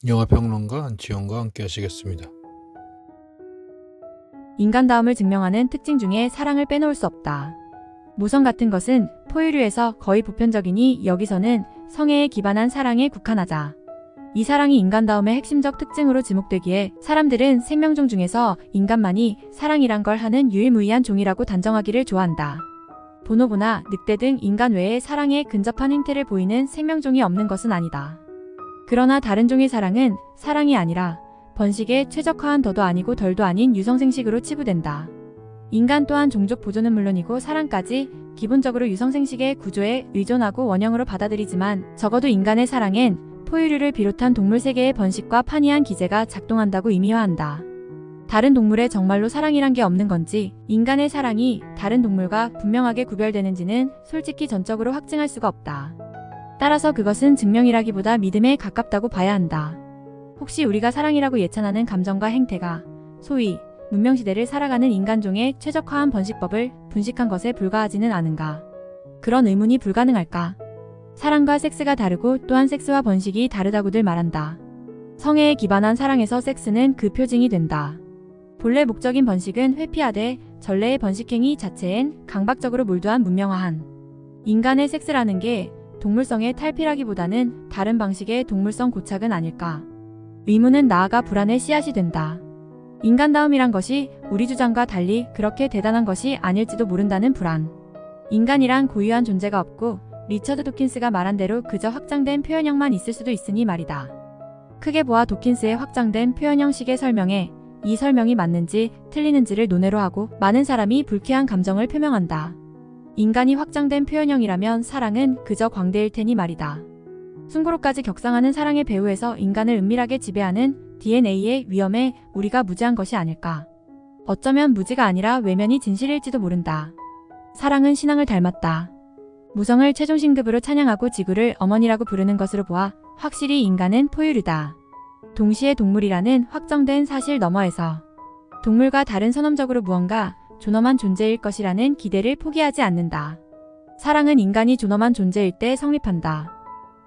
영화평론가 안치홍과 함께 하시겠습니다. 인간다움을 증명하는 특징 중에 사랑을 빼놓을 수 없다. 모성 같은 것은 포유류에서 거의 보편적이니 여기서는 성애에 기반한 사랑에 국한하자. 이 사랑이 인간다움의 핵심적 특징으로 지목되기에 사람들은 생명종 중에서 인간만이 사랑이란 걸 하는 유일무이한 종이라고 단정하기를 좋아한다. 보노보나 늑대 등 인간 외에 사랑에 근접한 행태를 보이는 생명종이 없는 것은 아니다. 그러나 다른 종의 사랑은 사랑이 아니라 번식에 최적화한 더도 아니고 덜도 아닌 유성생식으로 치부된다. 인간 또한 종족 보존은 물론이고 사랑까지 기본적으로 유성생식의 구조에 의존하고 원형으로 받아들이지만 적어도 인간의 사랑엔 포유류를 비롯한 동물 세계의 번식과 판이한 기제가 작동한다고 의미화한다. 다른 동물에 정말로 사랑이란 게 없는 건지 인간의 사랑이 다른 동물과 분명하게 구별되는지는 솔직히 전적으로 확증할 수가 없다. 따라서 그것은 증명이라기보다 믿음에 가깝다고 봐야 한다. 혹시 우리가 사랑이라고 예찬하는 감정과 행태가 소위 문명시대를 살아가는 인간종의 최적화한 번식법을 분식한 것에 불과하지는 않은가? 그런 의문이 불가능할까? 사랑과 섹스가 다르고 또한 섹스와 번식이 다르다고들 말한다. 성애에 기반한 사랑에서 섹스는 그 표징이 된다. 본래 목적인 번식은 회피하되 전래의 번식행위 자체엔 강박적으로 몰두한 문명화한 인간의 섹스라는 게 동물성의 탈피라기보다는 다른 방식의 동물성 고착은 아닐까? 의문은 나아가 불안의 씨앗이 된다. 인간다움이란 것이 우리 주장과 달리 그렇게 대단한 것이 아닐지도 모른다는 불안. 인간이란 고유한 존재가 없고 리처드 도킨스가 말한 대로 그저 확장된 표현형만 있을 수도 있으니 말이다. 크게 보아 도킨스의 확장된 표현형식의 설명에 이 설명이 맞는지 틀리는지를 논외로 하고 많은 사람이 불쾌한 감정을 표명한다. 인간이 확장된 표현형이라면 사랑은 그저 광대일 테니 말이다. 숭고로까지 격상하는 사랑의 배후에서 인간을 은밀하게 지배하는 DNA의 위험에 우리가 무지한 것이 아닐까. 어쩌면 무지가 아니라 외면이 진실일지도 모른다. 사랑은 신앙을 닮았다. 무성을 최종 신급으로 찬양하고 지구를 어머니라고 부르는 것으로 보아 확실히 인간은 포유류다. 동시에 동물이라는 확정된 사실 너머에서 동물과 다른 선험적으로 무언가 존엄한 존재일 것이라는 기대를 포기하지 않는다. 사랑은 인간이 존엄한 존재일 때 성립한다.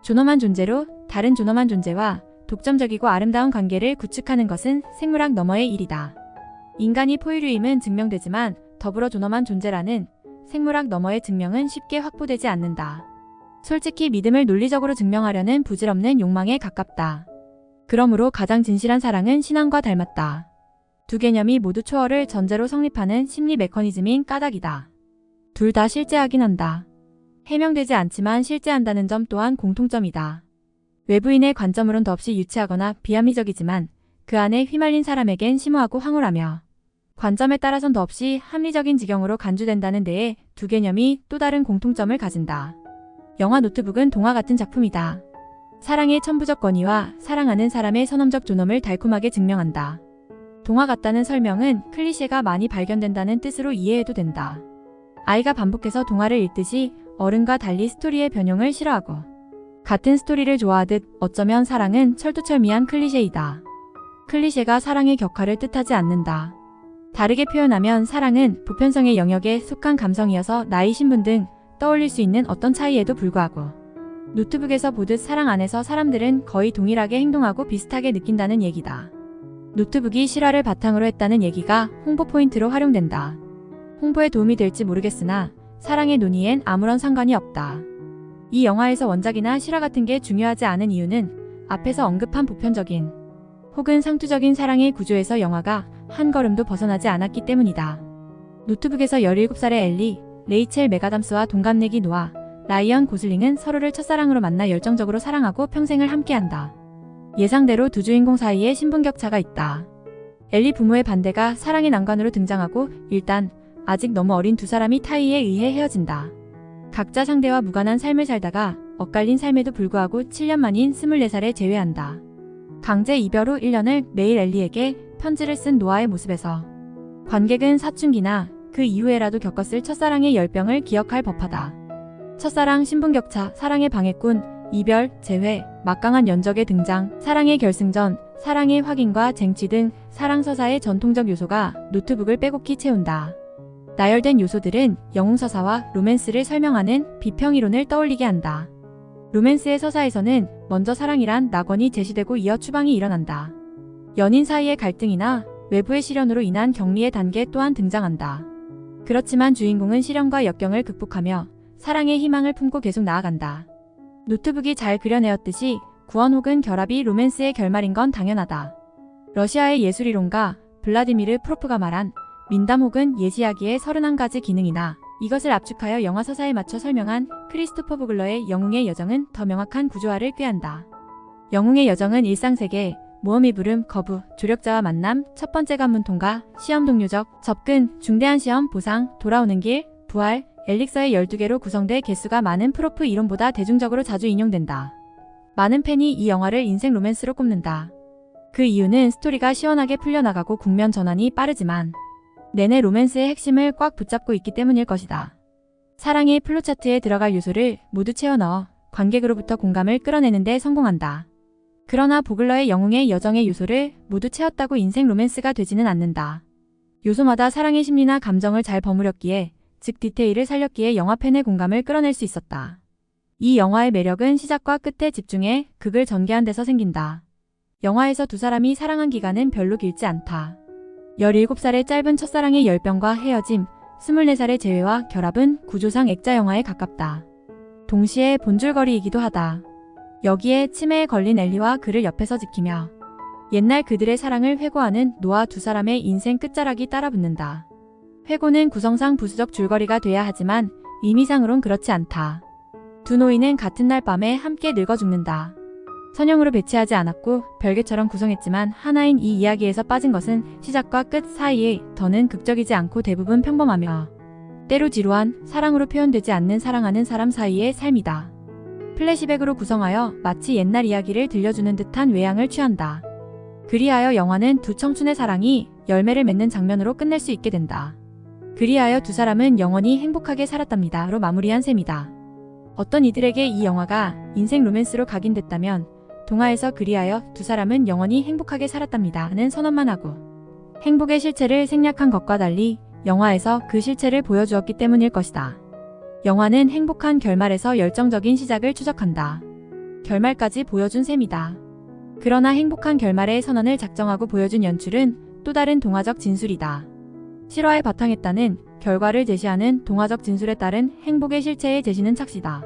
존엄한 존재로 다른 존엄한 존재와 독점적이고 아름다운 관계를 구축하는 것은 생물학 너머의 일이다. 인간이 포유류임은 증명되지만 더불어 존엄한 존재라는 생물학 너머의 증명은 쉽게 확보되지 않는다. 솔직히 믿음을 논리적으로 증명하려는 부질없는 욕망에 가깝다. 그러므로 가장 진실한 사랑은 신앙과 닮았다. 두 개념이 모두 초월을 전제로 성립하는 심리 메커니즘인 까닭이다. 둘 다 실제하긴 한다. 해명되지 않지만 실제한다는 점 또한 공통점이다. 외부인의 관점으론 더없이 유치하거나 비합리적이지만 그 안에 휘말린 사람에겐 심오하고 황홀하며 관점에 따라선 더없이 합리적인 지경으로 간주된다는 데에 두 개념이 또 다른 공통점을 가진다. 영화 노트북은 동화 같은 작품이다. 사랑의 천부적 권위와 사랑하는 사람의 선험적 존엄을 달콤하게 증명한다. 동화 같다는 설명은 클리셰가 많이 발견된다는 뜻으로 이해해도 된다. 아이가 반복해서 동화를 읽듯이 어른과 달리 스토리의 변형을 싫어하고 같은 스토리를 좋아하듯 어쩌면 사랑은 철두철미한 클리셰이다. 클리셰가 사랑의 격화를 뜻하지 않는다. 다르게 표현하면 사랑은 보편성의 영역에 속한 감성이어서 나이, 신분 등 떠올릴 수 있는 어떤 차이에도 불구하고 노트북에서 보듯 사랑 안에서 사람들은 거의 동일하게 행동하고 비슷하게 느낀다는 얘기다. 노트북이 실화를 바탕으로 했다는 얘기가 홍보 포인트로 활용된다. 홍보에 도움이 될지 모르겠으나 사랑의 논의엔 아무런 상관이 없다. 이 영화에서 원작이나 실화 같은 게 중요하지 않은 이유는 앞에서 언급한 보편적인 혹은 상투적인 사랑의 구조에서 영화가 한 걸음도 벗어나지 않았기 때문이다. 노트북에서 17살의 엘리, 레이첼 맥아담스와 동갑내기 노아, 라이언 고슬링은 서로를 첫사랑으로 만나 열정적으로 사랑하고 평생을 함께한다. 예상대로 두 주인공 사이에 신분격차가 있다. 엘리 부모의 반대가 사랑의 난관으로 등장하고 일단 아직 너무 어린 두 사람이 타이에 의해 헤어진다. 각자 상대와 무관한 삶을 살다가 엇갈린 삶에도 불구하고 7년 만인 24살에 재회한다. 강제 이별 후 1년을 매일 엘리에게 편지를 쓴 노아의 모습에서 관객은 사춘기나 그 이후에라도 겪었을 첫사랑의 열병을 기억할 법하다. 첫사랑, 신분격차, 사랑의 방해꾼, 이별, 재회, 막강한 연적의 등장, 사랑의 결승전, 사랑의 확인과 쟁취 등 사랑 서사의 전통적 요소가 노트북을 빼곡히 채운다. 나열된 요소들은 영웅서사와 로맨스를 설명하는 비평이론을 떠올리게 한다. 로맨스의 서사에서는 먼저 사랑이란 낙원이 제시되고 이어 추방이 일어난다. 연인 사이의 갈등이나 외부의 시련으로 인한 격리의 단계 또한 등장한다. 그렇지만 주인공은 시련과 역경을 극복하며 사랑의 희망을 품고 계속 나아간다. 노트북이 잘 그려내었듯이 구원 혹은 결합이 로맨스의 결말인 건 당연하다. 러시아의 예술이론가 블라디미르 프로프가 말한 민담 혹은 예시하기의 31가지 기능이나 이것을 압축하여 영화 서사에 맞춰 설명한 크리스토퍼 보글러의 영웅의 여정은 더 명확한 구조화를 꾀한다. 영웅의 여정은 일상세계, 모험이 부름, 거부, 조력자와 만남, 첫 번째 관문 통과, 시험 동료적, 접근, 중대한 시험, 보상, 돌아오는 길, 부활, 엘릭서의 12개로 구성돼 개수가 많은 프로프 이론보다 대중적으로 자주 인용된다. 많은 팬이 이 영화를 인생 로맨스로 꼽는다. 그 이유는 스토리가 시원하게 풀려나가고 국면 전환이 빠르지만 내내 로맨스의 핵심을 꽉 붙잡고 있기 때문일 것이다. 사랑의 플로차트에 들어갈 요소를 모두 채워 넣어 관객으로부터 공감을 끌어내는 데 성공한다. 그러나 보글러의 영웅의 여정의 요소를 모두 채웠다고 인생 로맨스가 되지는 않는다. 요소마다 사랑의 심리나 감정을 잘 버무렸기에, 즉 디테일을 살렸기에 영화 팬의 공감을 끌어낼 수 있었다. 이 영화의 매력은 시작과 끝에 집중해 극을 전개한 데서 생긴다. 영화에서 두 사람이 사랑한 기간은 별로 길지 않다. 17살의 짧은 첫사랑의 열병과 헤어짐, 24살의 재회와 결합은 구조상 액자 영화에 가깝다. 동시에 본줄거리이기도 하다. 여기에 치매에 걸린 엘리와 그를 옆에서 지키며 옛날 그들의 사랑을 회고하는 노아 두 사람의 인생 끝자락이 따라붙는다. 회고는 구성상 부수적 줄거리가 돼야 하지만 의미상으론 그렇지 않다. 두 노인은 같은 날 밤에 함께 늙어 죽는다. 선형으로 배치하지 않았고 별개처럼 구성했지만 하나인 이 이야기에서 빠진 것은 시작과 끝 사이에 더는 극적이지 않고 대부분 평범하며 때로 지루한 사랑으로 표현되지 않는 사랑하는 사람 사이의 삶이다. 플래시백으로 구성하여 마치 옛날 이야기를 들려주는 듯한 외양을 취한다. 그리하여 영화는 두 청춘의 사랑이 열매를 맺는 장면으로 끝낼 수 있게 된다. 그리하여 두 사람은 영원히 행복하게 살았답니다로 마무리한 셈이다. 어떤 이들에게 이 영화가 인생 로맨스로 각인됐다면 동화에서 그리하여 두 사람은 영원히 행복하게 살았답니다는 선언만 하고 행복의 실체를 생략한 것과 달리 영화에서 그 실체를 보여주었기 때문일 것이다. 영화는 행복한 결말에서 열정적인 시작을 추적한다. 결말까지 보여준 셈이다. 그러나 행복한 결말의 선언을 작정하고 보여준 연출은 또 다른 동화적 진술이다. 실화의 바탕에 결과를 제시하는 동화적 진술에 따른 행복의 실체의 제시는 착시다.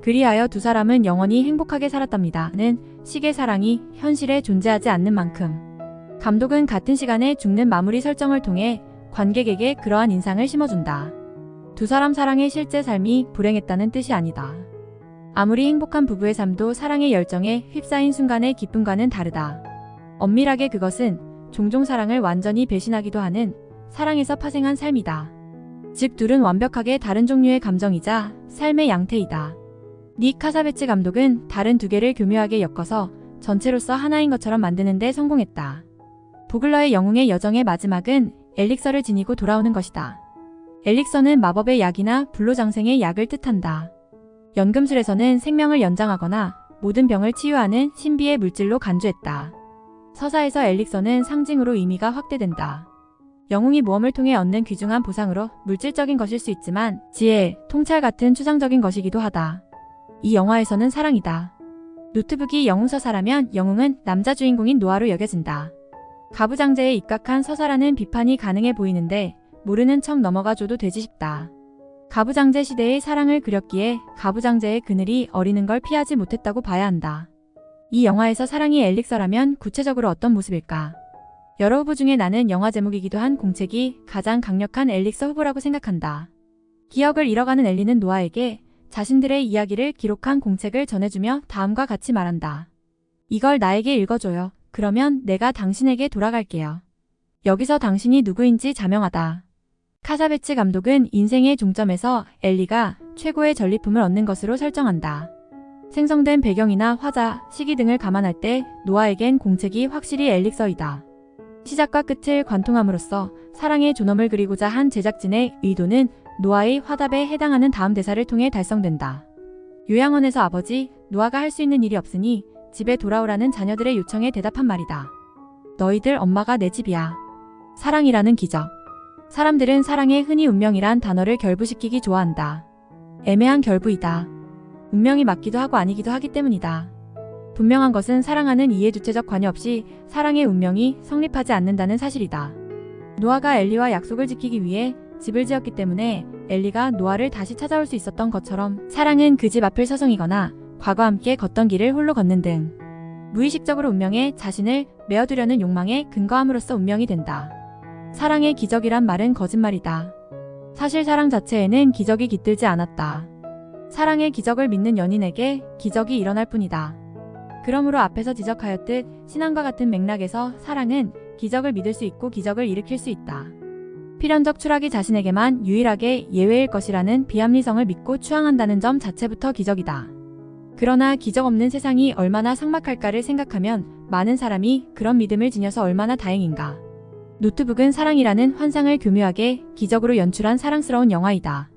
그리하여 두 사람은 영원히 행복하게 살았답니다는 식의 사랑이 현실에 존재하지 않는 만큼 감독은 같은 시간에 죽는 마무리 설정을 통해 관객에게 그러한 인상을 심어준다. 두 사람 사랑의 실제 삶이 불행했다는 뜻이 아니다. 아무리 행복한 부부의 삶도 사랑의 열정에 휩싸인 순간의 기쁨과는 다르다. 엄밀하게 그것은 종종 사랑을 완전히 배신하기도 하는 사랑에서 파생한 삶이다. 즉 둘은 완벽하게 다른 종류의 감정이자 삶의 양태이다. 닉 카사베츠 감독은 다른 두 개를 교묘하게 엮어서 전체로서 하나인 것처럼 만드는 데 성공했다. 보글러의 영웅의 여정의 마지막은 엘릭서를 지니고 돌아오는 것이다. 엘릭서는 마법의 약이나 불로장생의 약을 뜻한다. 연금술에서는 생명을 연장하거나 모든 병을 치유하는 신비의 물질로 간주했다. 서사에서 엘릭서는 상징으로 의미가 확대된다. 영웅이 모험을 통해 얻는 귀중한 보상으로 물질적인 것일 수 있지만 지혜, 통찰 같은 추상적인 것이기도 하다. 이 영화에서는 사랑이다. 노트북이 영웅 서사라면 영웅은 남자 주인공인 노아로 여겨진다. 가부장제에 입각한 서사라는 비판이 가능해 보이는데 모르는 척 넘어가줘도 되지 싶다. 가부장제 시대의 사랑을 그렸기에 가부장제의 그늘이 어리는 걸 피하지 못했다고 봐야 한다. 이 영화에서 사랑이 엘릭서라면 구체적으로 어떤 모습일까? 여러 후보 중에 나는 영화 제목이기도 한 공책이 가장 강력한 엘릭서 후보라고 생각한다. 기억을 잃어가는 엘리는 노아에게 자신들의 이야기를 기록한 공책을 전해주며 다음과 같이 말한다. 이걸 나에게 읽어줘요. 그러면 내가 당신에게 돌아갈게요. 여기서 당신이 누구인지 자명하다. 카사베츠 감독은 인생의 종점에서 엘리가 최고의 전리품을 얻는 것으로 설정한다. 생성된 배경이나 화자, 시기 등을 감안할 때 노아에겐 공책이 확실히 엘릭서이다. 시작과 끝을 관통함으로써 사랑의 존엄을 그리고자 한 제작진의 의도는 노아의 화답에 해당하는 다음 대사를 통해 달성된다. 요양원에서 아버지, 노아가 할 수 있는 일이 없으니 집에 돌아오라는 자녀들의 요청에 대답한 말이다. 너희들 엄마가 내 집이야. 사랑이라는 기적. 사람들은 사랑에 흔히 운명이란 단어를 결부시키기 좋아한다. 애매한 결부이다. 운명이 맞기도 하고 아니기도 하기 때문이다. 분명한 것은 사랑하는 이에 주체적 관여 없이 사랑의 운명이 성립하지 않는다는 사실이다. 노아가 엘리와 약속을 지키기 위해 집을 지었기 때문에 엘리가 노아를 다시 찾아올 수 있었던 것처럼 사랑은 그 집 앞을 서성이거나 과거 함께 걷던 길을 홀로 걷는 등 무의식적으로 운명에 자신을 메어두려는 욕망에 근거함으로써 운명이 된다. 사랑의 기적이란 말은 거짓말이다. 사실 사랑 자체에는 기적이 깃들지 않았다. 사랑의 기적을 믿는 연인에게 기적이 일어날 뿐이다. 그러므로 앞에서 지적하였듯 신앙과 같은 맥락에서 사랑은 기적을 믿을 수 있고 기적을 일으킬 수 있다. 필연적 추락이 자신에게만 유일하게 예외일 것이라는 비합리성을 믿고 추앙한다는 점 자체부터 기적이다. 그러나 기적 없는 세상이 얼마나 삭막할까를 생각하면 많은 사람이 그런 믿음을 지녀서 얼마나 다행인가. 노트북은 사랑이라는 환상을 교묘하게 기적으로 연출한 사랑스러운 영화이다.